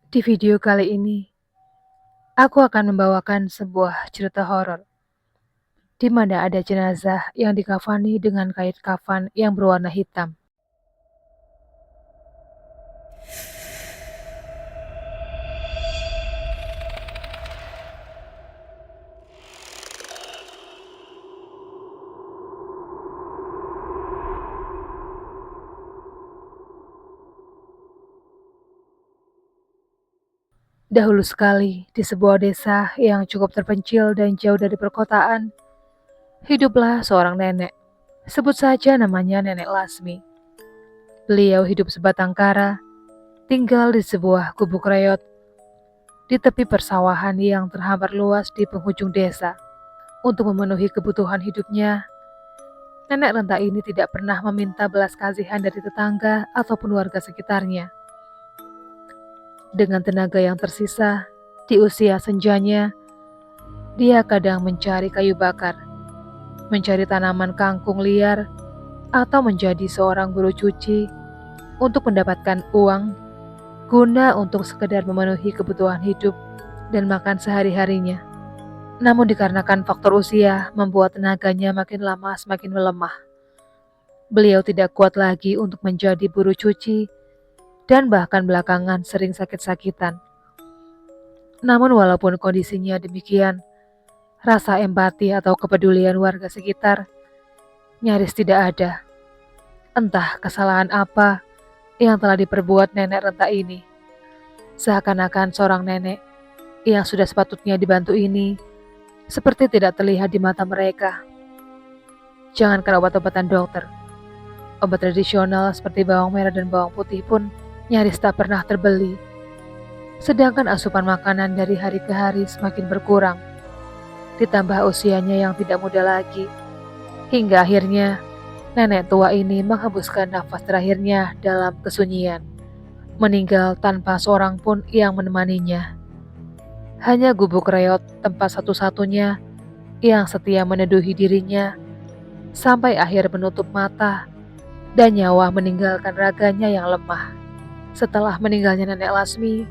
Di video kali ini, aku akan membawakan sebuah cerita horor di mana ada jenazah yang dikafani dengan kain kafan yang berwarna hitam. Dahulu sekali, di sebuah desa yang cukup terpencil dan jauh dari perkotaan, hiduplah seorang nenek. Sebut saja namanya Nenek Lasmi. Beliau hidup sebatang kara, tinggal di sebuah gubuk reot di tepi persawahan yang terhampar luas di penghujung desa. Untuk memenuhi kebutuhan hidupnya, nenek renta ini tidak pernah meminta belas kasihan dari tetangga ataupun warga sekitarnya. Dengan tenaga yang tersisa, di usia senjanya, dia kadang mencari kayu bakar, mencari tanaman kangkung liar, atau menjadi seorang buruh cuci untuk mendapatkan uang guna untuk sekedar memenuhi kebutuhan hidup dan makan sehari-harinya. Namun dikarenakan faktor usia membuat tenaganya makin lama semakin melemah. Beliau tidak kuat lagi untuk menjadi buruh cuci dan bahkan belakangan sering sakit-sakitan. Namun walaupun kondisinya demikian, rasa empati atau kepedulian warga sekitar nyaris tidak ada. Entah kesalahan apa yang telah diperbuat nenek renta ini. Seakan-akan seorang nenek yang sudah sepatutnya dibantu ini seperti tidak terlihat di mata mereka. Jangankan obat-obatan dokter, obat tradisional seperti bawang merah dan bawang putih pun nyaris tak pernah terbeli. Sedangkan asupan makanan dari hari ke hari semakin berkurang, ditambah usianya yang tidak muda lagi. Hingga akhirnya, nenek tua ini menghembuskan nafas terakhirnya dalam kesunyian, meninggal tanpa seorang pun yang menemaninya. Hanya gubuk reot tempat satu-satunya yang setia meneduhi dirinya, sampai akhir menutup mata dan nyawa meninggalkan raganya yang lemah. Setelah meninggalnya Nenek Lasmi,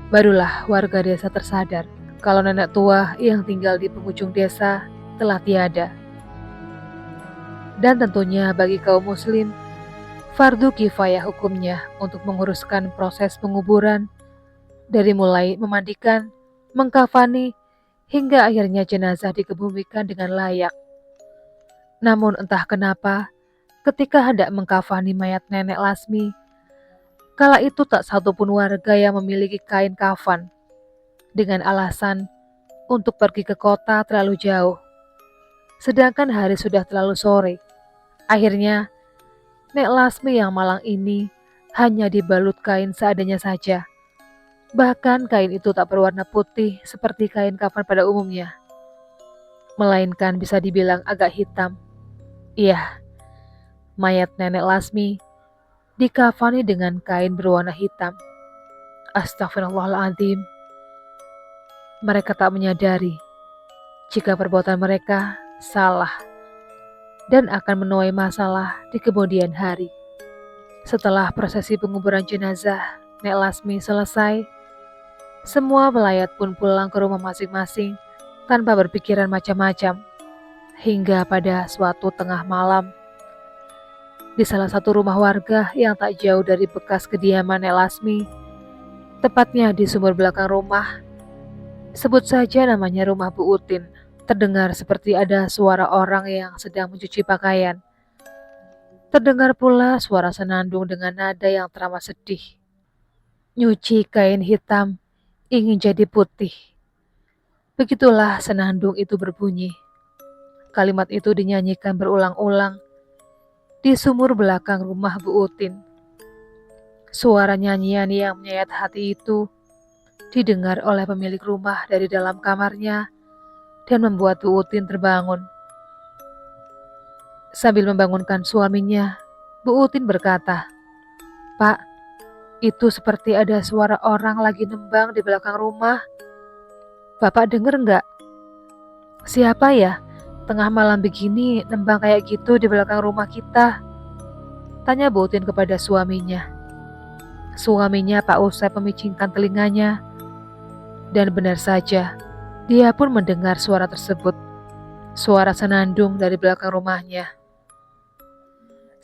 barulah warga desa tersadar kalau nenek tua yang tinggal di penghujung desa telah tiada. Dan tentunya bagi kaum muslim, fardu kifayah hukumnya untuk menguruskan proses penguburan dari mulai memandikan, mengkafani, hingga akhirnya jenazah dikebumikan dengan layak. Namun entah kenapa, ketika hendak mengkafani mayat Nenek Lasmi, kala itu tak satupun warga yang memiliki kain kafan, dengan alasan untuk pergi ke kota terlalu jauh. Sedangkan hari sudah terlalu sore. Akhirnya, Nek Lasmi yang malang ini hanya dibalut kain seadanya saja. Bahkan kain itu tak berwarna putih seperti kain kafan pada umumnya, melainkan bisa dibilang agak hitam. Iya, mayat Nenek Lasmi dikafani dengan kain berwarna hitam. Astagfirullahaladzim. Mereka tak menyadari jika perbuatan mereka salah dan akan menuai masalah di kemudian hari. Setelah prosesi penguburan jenazah Nek Lasmi selesai, semua pelayat pun pulang ke rumah masing-masing tanpa berpikiran macam-macam. Hingga pada suatu tengah malam, di salah satu rumah warga yang tak jauh dari bekas kediaman Nek Lasmi, tepatnya di sumur belakang rumah, sebut saja namanya rumah Bu Utin, terdengar seperti ada suara orang yang sedang mencuci pakaian. Terdengar pula suara senandung dengan nada yang teramat sedih. Nyuci kain hitam ingin jadi putih. Begitulah senandung itu berbunyi. Kalimat itu dinyanyikan berulang-ulang di sumur belakang rumah Bu Utin. Suara nyanyian yang menyayat hati itu didengar oleh pemilik rumah dari dalam kamarnya dan membuat Bu Utin terbangun. Sambil membangunkan suaminya, Bu Utin berkata, "Pak, itu seperti ada suara orang lagi nembang di belakang rumah. Bapak denger nggak? Siapa ya? Tengah malam begini nembang kayak gitu di belakang rumah kita?" Tanya Bu Utin kepada suaminya. Suaminya Pak Usep memicingkan telinganya, dan benar saja, dia pun mendengar suara tersebut, suara senandung dari belakang rumahnya.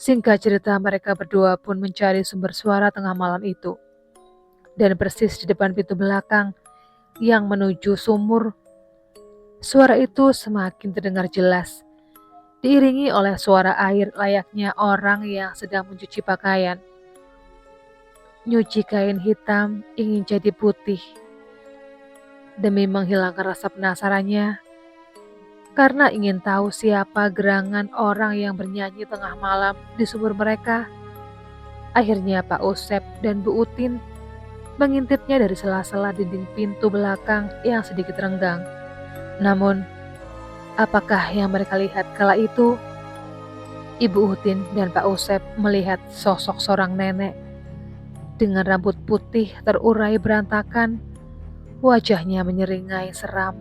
Singkat cerita, mereka berdua pun mencari sumber suara tengah malam itu. Dan persis di depan pintu belakang yang menuju sumur, suara itu semakin terdengar jelas, diiringi oleh suara air layaknya orang yang sedang mencuci pakaian. Nyuci kain hitam ingin jadi putih. Demi menghilangkan rasa penasarannya, karena ingin tahu siapa gerangan orang yang bernyanyi tengah malam di sumur mereka, akhirnya Pak Usep dan Bu Utin mengintipnya dari sela-sela dinding pintu belakang yang sedikit renggang. Namun, apakah yang mereka lihat kala itu? Ibu Utin dan Pak Usep melihat sosok seorang nenek dengan rambut putih terurai berantakan, wajahnya menyeringai seram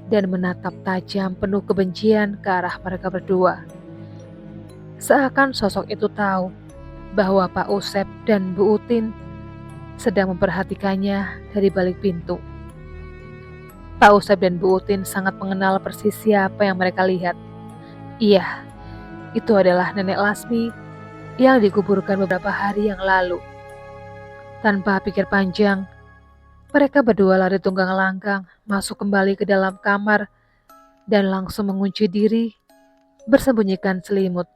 dan menatap tajam penuh kebencian ke arah mereka berdua. Seakan sosok itu tahu bahwa Pak Usep dan Bu Utin sedang memperhatikannya dari balik pintu. Pak Usep dan Bu Utin sangat mengenal persis siapa yang mereka lihat. Iya, itu adalah Nenek Lasmi yang dikuburkan beberapa hari yang lalu. Tanpa pikir panjang, mereka berdua lari tunggang langgang masuk kembali ke dalam kamar dan langsung mengunci diri, bersembunyikan selimut.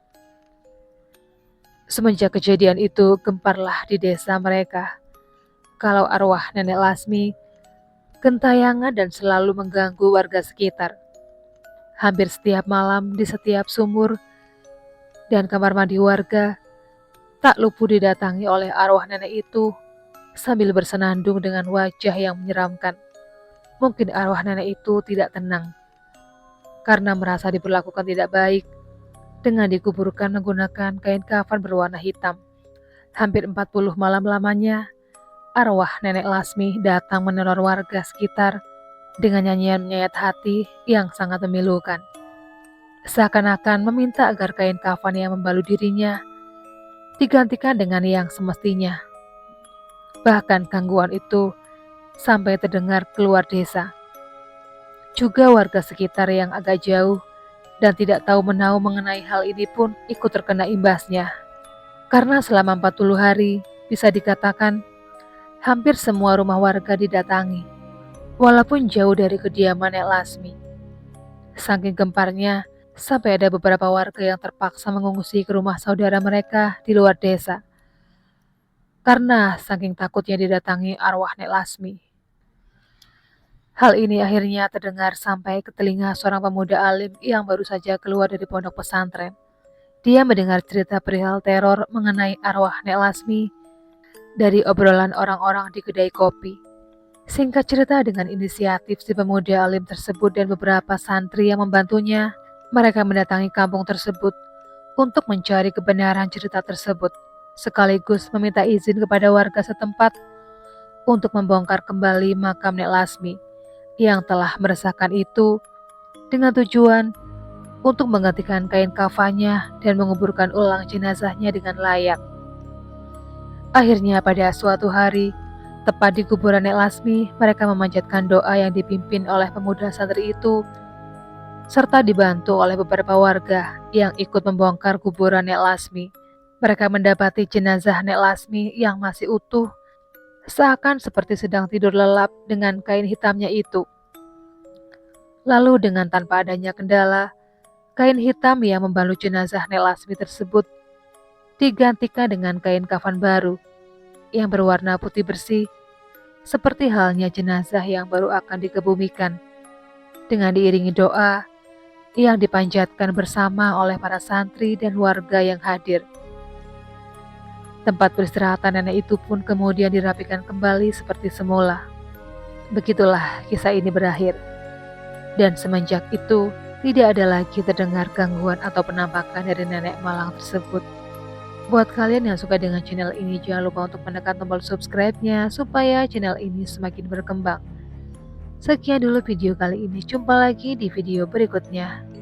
Semenjak kejadian itu, gemparlah di desa mereka kalau arwah Nenek Lasmi gentayangan dan selalu mengganggu warga sekitar. Hampir setiap malam di setiap sumur dan kamar mandi warga tak luput didatangi oleh arwah nenek itu sambil bersenandung dengan wajah yang menyeramkan. Mungkin arwah nenek itu tidak tenang karena merasa diperlakukan tidak baik dengan dikuburkan menggunakan kain kafan berwarna hitam. Hampir 40 malam lamanya, arwah Nenek Lasmi datang meneror warga sekitar dengan nyanyian menyayat hati yang sangat memilukan. Seakan-akan meminta agar kain kafan yang membalut dirinya digantikan dengan yang semestinya. Bahkan gangguan itu sampai terdengar keluar desa. Juga warga sekitar yang agak jauh dan tidak tahu menahu mengenai hal ini pun ikut terkena imbasnya. Karena selama 40 hari bisa dikatakan hampir semua rumah warga didatangi, walaupun jauh dari kediaman Nek Lasmi. Saking gemparnya, sampai ada beberapa warga yang terpaksa mengungsi ke rumah saudara mereka di luar desa. Karena saking takutnya didatangi arwah Nek Lasmi. Hal ini akhirnya terdengar sampai ke telinga seorang pemuda alim yang baru saja keluar dari pondok pesantren. Dia mendengar cerita perihal teror mengenai arwah Nek Lasmi dari obrolan orang-orang di kedai kopi. Singkat cerita, dengan inisiatif si pemuda alim tersebut dan beberapa santri yang membantunya, mereka mendatangi kampung tersebut untuk mencari kebenaran cerita tersebut, sekaligus meminta izin kepada warga setempat untuk membongkar kembali makam Nek Lasmi yang telah meresahkan itu dengan tujuan untuk menggantikan kain kafannya dan menguburkan ulang jenazahnya dengan layak. Akhirnya pada suatu hari, tepat di kuburan Nek Lasmi, mereka memanjatkan doa yang dipimpin oleh pemuda santri itu, serta dibantu oleh beberapa warga yang ikut membongkar kuburan Nek Lasmi. Mereka mendapati jenazah Nek Lasmi yang masih utuh, seakan seperti sedang tidur lelap dengan kain hitamnya itu. Lalu dengan tanpa adanya kendala, kain hitam yang membalut jenazah Nek Lasmi tersebut digantikan dengan kain kafan baru yang berwarna putih bersih, seperti halnya jenazah yang baru akan dikebumikan, dengan diiringi doa yang dipanjatkan bersama oleh para santri dan warga yang hadir. Tempat peristirahatan nenek itu pun kemudian dirapikan kembali seperti semula. Begitulah kisah ini berakhir. Dan semenjak itu, tidak ada lagi terdengar gangguan atau penampakan dari nenek malang tersebut. Buat kalian yang suka dengan channel ini, jangan lupa untuk menekan tombol subscribe-nya supaya channel ini semakin berkembang. Sekian dulu video kali ini, jumpa lagi di video berikutnya.